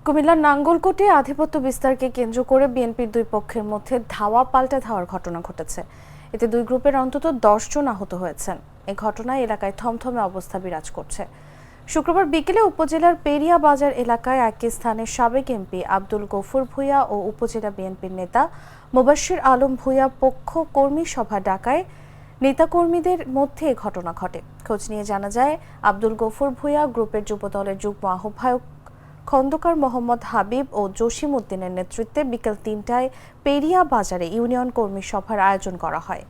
কুমিল্লার নাঙ্গলকোটে আধিপত্য বিস্তারকে কেন্দ্র করে বিএনপির দুই পক্ষের মধ্যে ধাওয়া পাল্টা ধাওয়ার ঘটনা ঘটেছে। এতে দুই গ্রুপের অন্তত 10 জন আহত হয়েছেন। এই ঘটনায় এলাকায় থমথমে অবস্থা বিরাজ করছে। শুক্রবার বিকেলে উপজেলার পেরিয়া বাজার এলাকায় একই স্থানে সাবেক এমপি আব্দুল গফুর ভূঁইয়া ও উপজেলা বিএনপির নেতা মোবাশ্বির আলম ভূঁইয়া পক্ষ কর্মী সভা ডাকায় নেতাকর্মীদের মধ্যে ঘটনা ঘটে। খোঁজ নিয়ে জানা যায়, আব্দুল গফুর ভূঁইয়া গ্রুপের যুবদলের যুগ্ম আহ্বায়ক খন্দকার মোহাম্মদ হাবিব ও জসিম উদ্দিনের নেতৃত্বে বিকেল ৩টায় পেরিয়া বাজারে ইউনিয়ন কর্মী সভার আয়োজন করা হয়।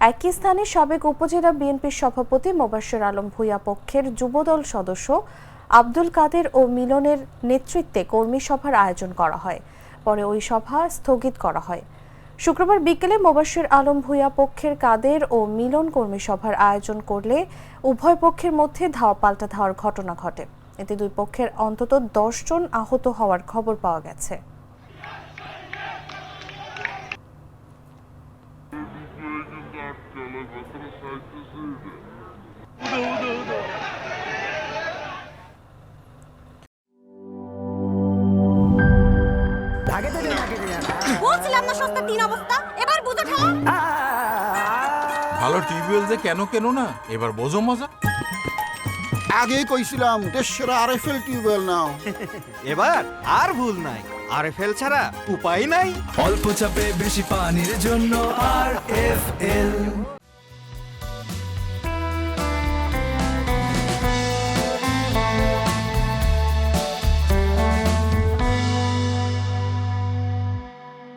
একই স্থানে সাবেক উপজেলা বিএনপির সভাপতি মোবাশ্বির আলম ভূঁইয়া পক্ষের যুবদল সদস্য আব্দুল কাদের ও মিলনের নেতৃত্বে কর্মী সভার আয়োজন করা হয়। পরে ওই সভা স্থগিত করা হয়। শুক্রবার বিকেলে মোবাশ্বির আলম ভূঁইয়া পক্ষের কাদের ও মিলন কর্মী সভার আয়োজন করলে উভয় পক্ষের মধ্যে ধাওয়া পাল্টা ধাওয়ার ঘটনা ঘটে। এতে দুই পক্ষের অন্তত 10 জন আহত হওয়ার খবর পাওয়া গেছে। বলছিলাম না সস্তা তিন অবস্থা, এবার বুঝো ঠেলা। ভালো টিউবওয়েল যে কেন না এবার বোঝো মজা। আগেই কইছিলাম দেশের আরএফএল টিউবওয়েল নাও। এবার আর ভুল নাই, আরএফএল ছাড়া উপায় নাই। অল্প চাপে বেশি পানির জন্য আরএফএল।